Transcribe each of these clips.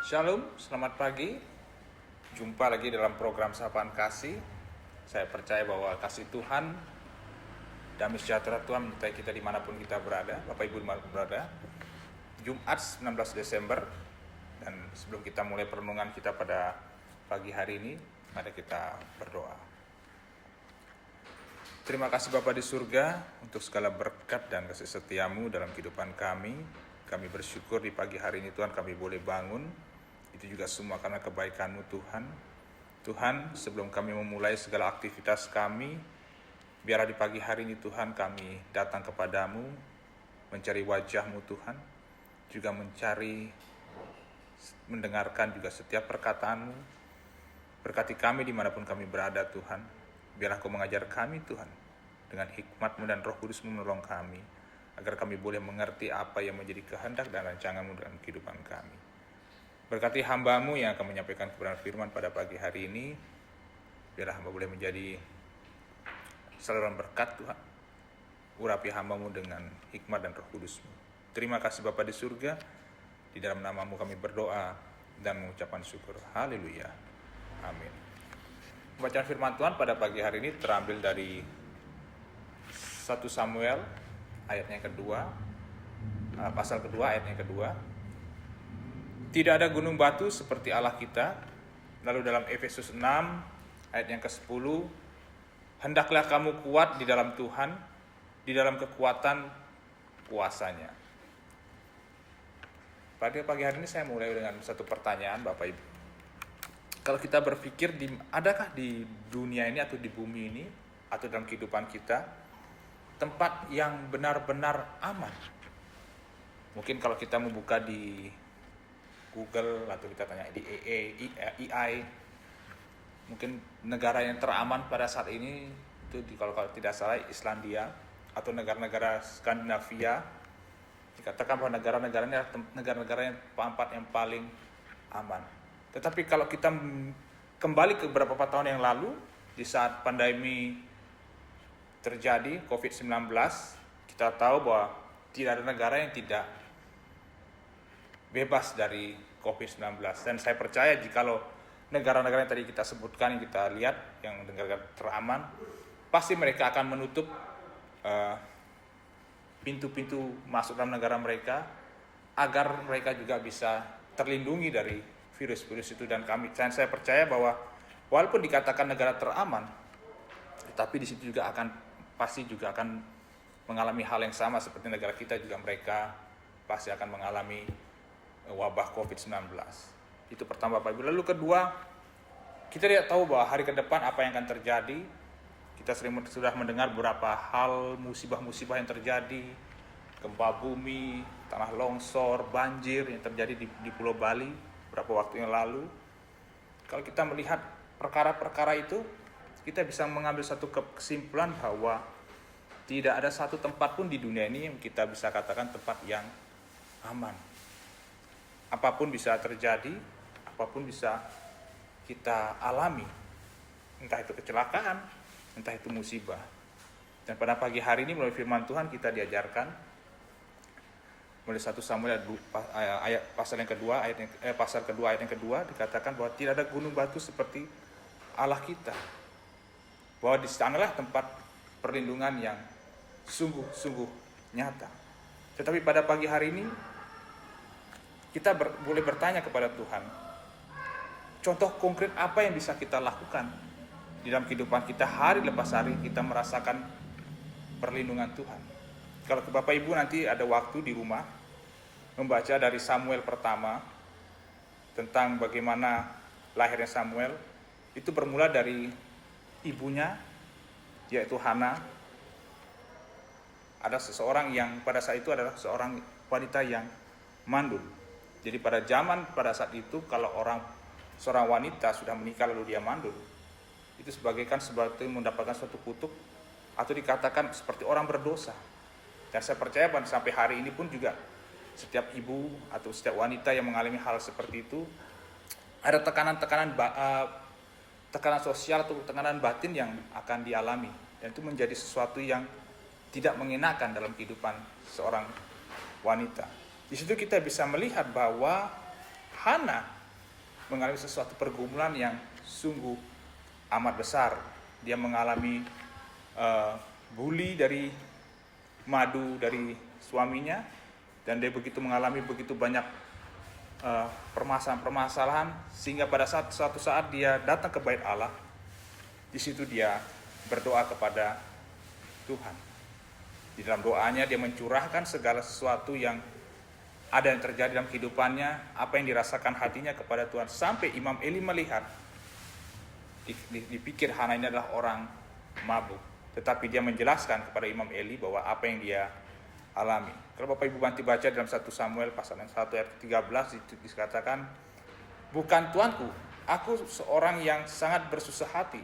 Shalom, selamat pagi. Jumpa lagi dalam program Sapaan Kasih. Saya percaya bahwa kasih Tuhan, damai sejahtera Tuhan menyertai kita dimanapun kita berada. Bapak Ibu dimanapun berada. Jumat 19 Desember. Dan sebelum kita mulai perenungan kita pada pagi hari ini, mari kita berdoa. Terima kasih Bapa di surga untuk segala berkat dan kasih setiamu dalam kehidupan kami. Kami bersyukur di pagi hari ini Tuhan kami boleh bangun. Itu juga semua karena kebaikan-Mu Tuhan. Tuhan, sebelum kami memulai segala aktivitas kami, biarlah di pagi hari ini Tuhan kami datang kepadamu, mencari wajah-Mu Tuhan, juga mendengarkan juga setiap perkataan-Mu. Berkati kami dimanapun kami berada Tuhan. Biarlah Kau mengajar kami Tuhan, dengan hikmat-Mu dan Roh Kudus-Mu menolong kami, agar kami boleh mengerti apa yang menjadi kehendak dan rancangan-Mu dalam kehidupan kami. Berkati hamba-Mu yang akan menyampaikan kebenaran firman pada pagi hari ini. Biarlah hamba boleh menjadi saluran berkat Tuhan. Urapi hamba-Mu dengan hikmat dan Roh Kudus-Mu. Terima kasih Bapa di surga. Di dalam nama-Mu kami berdoa dan mengucapkan syukur. Haleluya. Amin. Bacaan firman Tuhan pada pagi hari ini terambil dari 1 Samuel ayatnya yang kedua, pasal kedua ayatnya yang kedua. Tidak ada gunung batu seperti Allah kita. Lalu dalam Efesus 6 ayat yang ke-10, hendaklah kamu kuat di dalam Tuhan, di dalam kekuatan kuasanya. Pada pagi hari ini saya mulai dengan satu pertanyaan Bapak Ibu. Kalau kita berpikir, adakah di dunia ini atau di bumi ini, atau dalam kehidupan kita, tempat yang benar-benar aman? Mungkin kalau kita membuka di Google atau kita tanya di AI, mungkin negara yang teraman pada saat ini itu kalau tidak salah Islandia atau negara-negara Skandinavia. Dikatakan bahwa negara-negara yang paling aman. Tetapi kalau kita kembali ke beberapa tahun yang lalu, di saat pandemi terjadi COVID-19, kita tahu bahwa tidak ada negara yang tidak bebas dari COVID-19. Dan saya percaya jikalau negara-negara yang tadi kita sebutkan, yang kita lihat, yang negara teraman, pasti mereka akan menutup pintu-pintu masuk dalam negara mereka, agar mereka juga bisa terlindungi dari virus-virus itu. Dan saya percaya bahwa walaupun dikatakan negara teraman, tetapi di situ juga pasti akan mengalami hal yang sama seperti negara kita juga, mereka pasti akan mengalami wabah COVID-19. Itu pertama Bapak Ibu. Lalu kedua, kita tidak tahu bahwa hari ke depan apa yang akan terjadi. Kita sudah mendengar beberapa hal musibah-musibah yang terjadi, gempa bumi, tanah longsor, banjir yang terjadi di Pulau Bali beberapa waktu yang lalu. Kalau kita melihat perkara-perkara itu, kita bisa mengambil satu kesimpulan bahwa tidak ada satu tempat pun di dunia ini yang kita bisa katakan tempat yang aman. Apapun bisa terjadi, apapun bisa kita alami, entah itu kecelakaan, entah itu musibah. Dan pada pagi hari ini melalui firman Tuhan kita diajarkan melalui 1 Samuel ayat pasal kedua ayat yang kedua dikatakan bahwa tidak ada gunung batu seperti Allah kita. Bahwa di sanalah tempat perlindungan yang sungguh-sungguh nyata. Tetapi pada pagi hari ini kita boleh bertanya kepada Tuhan, contoh konkret apa yang bisa kita lakukan di dalam kehidupan kita hari lepas hari kita merasakan perlindungan Tuhan. Kalau ke Bapak Ibu nanti ada waktu di rumah membaca dari Samuel pertama tentang bagaimana lahirnya Samuel, itu bermula dari ibunya, yaitu Hana. Ada seseorang yang pada saat itu adalah seorang wanita yang mandul. Jadi pada saat itu kalau seorang wanita sudah menikah lalu dia mandul, itu seperti mendapatkan suatu kutuk atau dikatakan seperti orang berdosa. Dan saya percaya bahwa sampai hari ini pun juga setiap ibu atau setiap wanita yang mengalami hal seperti itu, ada tekanan sosial atau tekanan batin yang akan dialami, dan itu menjadi sesuatu yang tidak mengenakan dalam kehidupan seorang wanita. Di situ kita bisa melihat bahwa Hana mengalami sesuatu pergumulan yang sungguh amat besar. Dia mengalami bully dari madu dari suaminya, dan dia mengalami begitu banyak permasalahan sehingga pada suatu saat dia datang ke bait Allah. Di situ dia berdoa kepada Tuhan. Di dalam doanya dia mencurahkan segala sesuatu yang ada yang terjadi dalam kehidupannya, apa yang dirasakan hatinya kepada Tuhan, sampai Imam Eli melihat dipikir Hana ini adalah orang mabuk, tetapi dia menjelaskan kepada Imam Eli bahwa apa yang dia alami. Kalau Bapak Ibu nanti baca dalam 1 Samuel pasal 1 ayat 13 itu dikatakan, bukan tuanku, aku seorang yang sangat bersusah hati.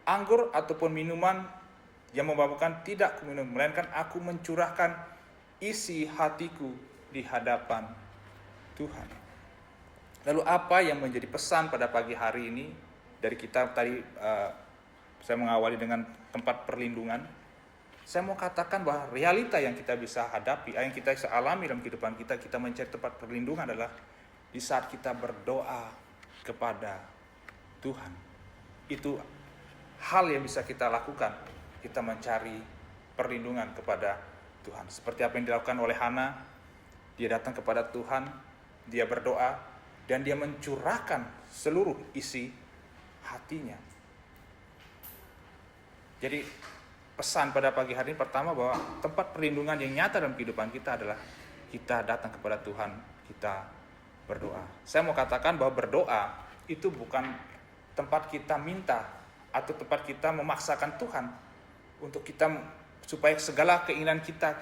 Anggur ataupun minuman yang memabukkan tidak kuminum, melainkan aku mencurahkan isi hatiku di hadapan Tuhan. Lalu apa yang menjadi pesan pada pagi hari ini dari kita tadi? Saya mengawali dengan tempat perlindungan. Saya mau katakan bahwa realita yang kita bisa hadapi, yang kita bisa alami dalam kehidupan kita, kita mencari tempat perlindungan adalah di saat kita berdoa kepada Tuhan. Itu hal yang bisa kita lakukan, kita mencari perlindungan kepada Tuhan. Seperti apa yang dilakukan oleh Hana, dia datang kepada Tuhan, dia berdoa, dan dia mencurahkan seluruh isi hatinya. Jadi pesan pada pagi hari ini pertama bahwa tempat perlindungan yang nyata dalam kehidupan kita adalah kita datang kepada Tuhan, kita berdoa. Saya mau katakan bahwa berdoa itu bukan tempat kita minta atau tempat kita memaksakan Tuhan untuk kita supaya segala keinginan kita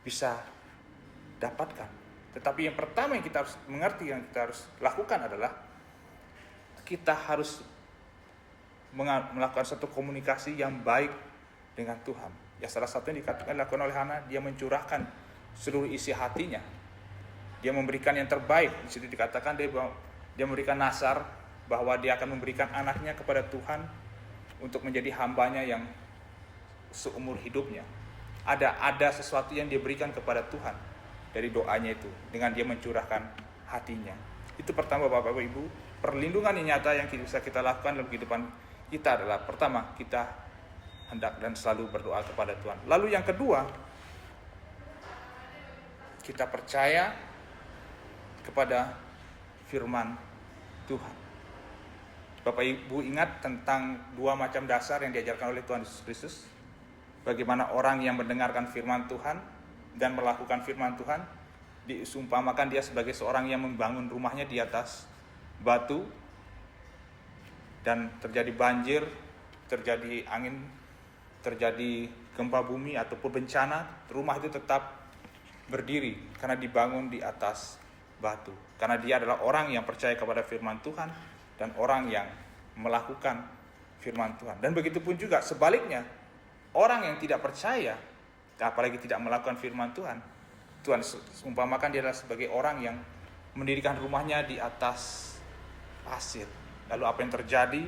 bisa dapatkan. Tetapi yang pertama yang kita harus mengerti, yang kita harus lakukan adalah kita harus melakukan satu komunikasi yang baik dengan Tuhan. Ya, salah satu yang dilakukan oleh Hana, dia mencurahkan seluruh isi hatinya. Dia memberikan yang terbaik. Di situ dikatakan dia memberikan nazar bahwa dia akan memberikan anaknya kepada Tuhan untuk menjadi hambanya yang seumur hidupnya. Ada sesuatu yang dia berikan kepada Tuhan dari doanya itu dengan dia mencurahkan hatinya. Itu pertama Bapak Ibu, perlindungan yang nyata yang bisa kita lakukan dalam kehidupan kita adalah pertama, kita hendak dan selalu berdoa kepada Tuhan. Lalu yang kedua, kita percaya kepada firman Tuhan. Bapak Ibu ingat tentang dua macam dasar yang diajarkan oleh Tuhan Yesus Kristus. Bagaimana orang yang mendengarkan firman Tuhan dan melakukan firman Tuhan, diumpamakan dia sebagai seorang yang membangun rumahnya di atas batu, dan terjadi banjir, terjadi angin, terjadi gempa bumi ataupun bencana, rumah itu tetap berdiri karena dibangun di atas batu. Karena dia adalah orang yang percaya kepada firman Tuhan dan orang yang melakukan firman Tuhan. Dan begitu pun juga sebaliknya, orang yang tidak percaya, apalagi tidak melakukan firman Tuhan, Tuhan umpamakan dia adalah sebagai orang yang mendirikan rumahnya di atas pasir. Lalu apa yang terjadi?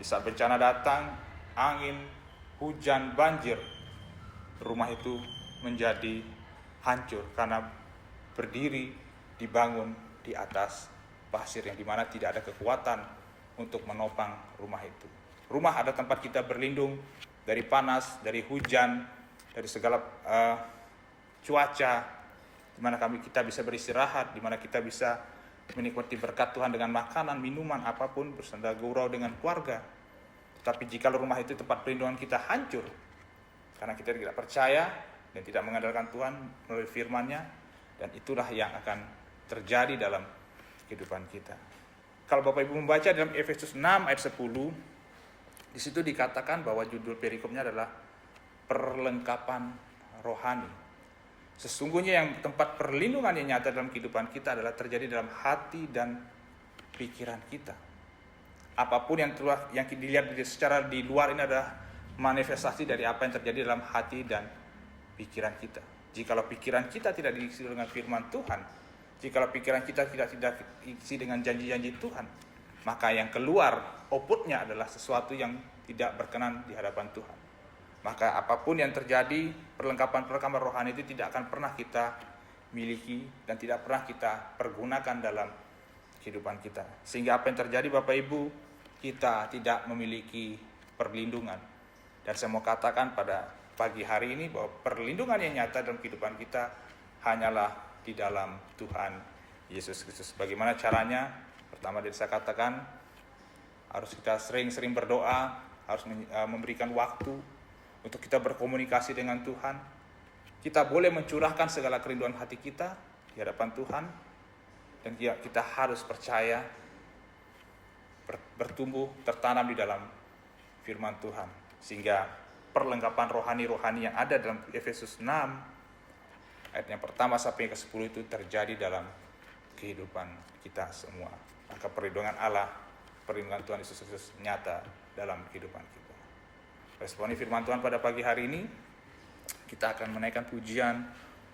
Di saat bencana datang, angin, hujan, banjir, rumah itu menjadi hancur karena berdiri dibangun di atas pasir yang dimana tidak ada kekuatan untuk menopang rumah itu. Rumah ada tempat kita berlindung dari panas, dari hujan, dari segala cuaca, di mana kita bisa beristirahat, di mana kita bisa menikmati berkat Tuhan dengan makanan, minuman, apapun, bersenda gurau dengan keluarga. Tapi jika rumah itu tempat perlindungan kita hancur karena kita tidak percaya dan tidak mengandalkan Tuhan melalui firman-Nya, dan itulah yang akan terjadi dalam kehidupan kita. Kalau Bapak Ibu membaca dalam Efesus 6 ayat 10, di situ dikatakan bahwa judul perikopnya adalah perlengkapan rohani. Sesungguhnya yang tempat perlindungan yang nyata dalam kehidupan kita adalah terjadi dalam hati dan pikiran kita. Apapun yang dilihat secara di luar ini adalah manifestasi dari apa yang terjadi dalam hati dan pikiran kita. Jikalau pikiran kita tidak diisi dengan firman Tuhan, jikalau pikiran kita tidak diisi dengan janji-janji Tuhan, maka yang keluar outputnya adalah sesuatu yang tidak berkenan di hadapan Tuhan. Maka apapun yang terjadi, perlengkapan rohani itu tidak akan pernah kita miliki dan tidak pernah kita pergunakan dalam kehidupan kita. Sehingga apa yang terjadi Bapak Ibu, kita tidak memiliki perlindungan. Dan saya mau katakan pada pagi hari ini bahwa perlindungan yang nyata dalam kehidupan kita hanyalah di dalam Tuhan Yesus Kristus. Bagaimana caranya? Pertama dari saya katakan, harus kita sering-sering berdoa, harus memberikan waktu untuk kita berkomunikasi dengan Tuhan. Kita boleh mencurahkan segala kerinduan hati kita di hadapan Tuhan. Dan kita harus percaya, bertumbuh, tertanam di dalam firman Tuhan. Sehingga perlengkapan rohani-rohani yang ada dalam Efesus 6, ayat yang pertama sampai yang ke-10 itu terjadi dalam kehidupan kita semua. Maka perlindungan Allah, perlindungan Tuhan Yesus Kristus nyata dalam kehidupan kita. Responi firman Tuhan pada pagi hari ini, kita akan menaikkan pujian,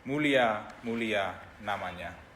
mulia, mulia namanya.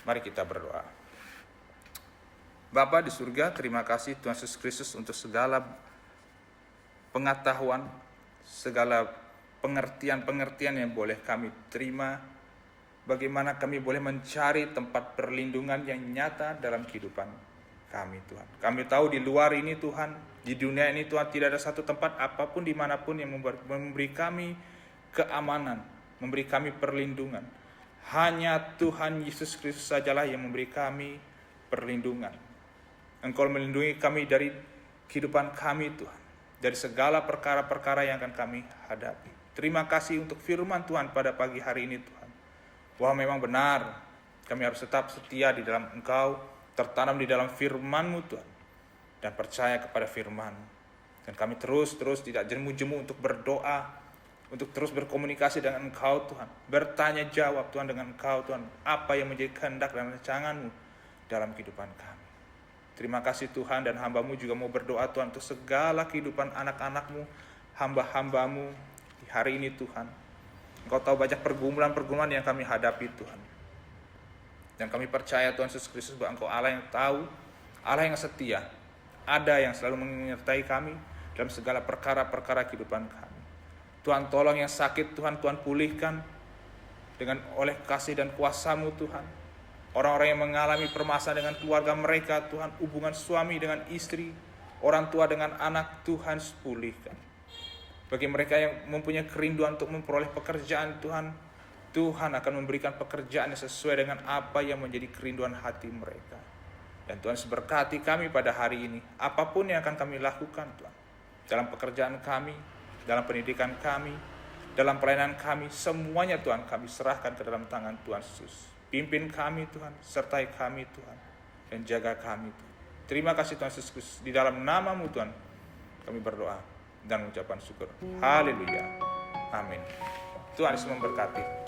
Mari kita berdoa. Bapa di surga, terima kasih Tuhan Yesus Kristus untuk segala pengetahuan, segala pengertian-pengertian yang boleh kami terima, bagaimana kami boleh mencari tempat perlindungan yang nyata dalam kehidupan kami, Tuhan. Kami tahu di luar ini, Tuhan, di dunia ini, Tuhan, tidak ada satu tempat apapun dimanapun yang memberi kami keamanan, memberi kami perlindungan. Hanya Tuhan Yesus Kristus sajalah yang memberi kami perlindungan. Engkau melindungi kami dari kehidupan kami, Tuhan, dari segala perkara-perkara yang akan kami hadapi. Terima kasih untuk firman Tuhan pada pagi hari ini, Tuhan. Wah, memang benar, kami harus tetap setia di dalam Engkau, tertanam di dalam firman-Mu, Tuhan, dan percaya kepada firman-Mu. Dan kami terus tidak jemu-jemu untuk berdoa, untuk terus berkomunikasi dengan Engkau, Tuhan. Bertanya jawab, Tuhan, dengan Engkau, Tuhan. Apa yang menjadi kehendak dan rancangan-Mu dalam kehidupan kami. Terima kasih, Tuhan, dan hamba-Mu juga mau berdoa, Tuhan, untuk segala kehidupan anak-anak-Mu, hamba-hamba-Mu di hari ini, Tuhan. Engkau tahu banyak pergumulan-pergumulan yang kami hadapi, Tuhan. Dan kami percaya, Tuhan Yesus Kristus, bahwa Engkau Allah yang tahu, Allah yang setia, ada yang selalu menyertai kami dalam segala perkara-perkara kehidupan kami. Tuhan, tolong yang sakit, Tuhan pulihkan dengan oleh kasih dan kuasa-Mu, Tuhan. Orang-orang yang mengalami permasalahan dengan keluarga mereka, Tuhan, hubungan suami dengan istri, orang tua dengan anak, Tuhan pulihkan. Bagi mereka yang mempunyai kerinduan untuk memperoleh pekerjaan, Tuhan akan memberikan pekerjaan yang sesuai dengan apa yang menjadi kerinduan hati mereka. Dan Tuhan Yesus berkati kami pada hari ini, apapun yang akan kami lakukan Tuhan, dalam pekerjaan kami, dalam pendidikan kami, dalam pelayanan kami, semuanya Tuhan kami serahkan ke dalam tangan Tuhan Yesus. Pimpin kami Tuhan, sertai kami Tuhan, dan jaga kami Tuhan. Terima kasih Tuhan Yesus, di dalam nama-Mu Tuhan kami berdoa dan mengucapkan syukur. Haleluya. Amin. Tuhan Yesus memberkati.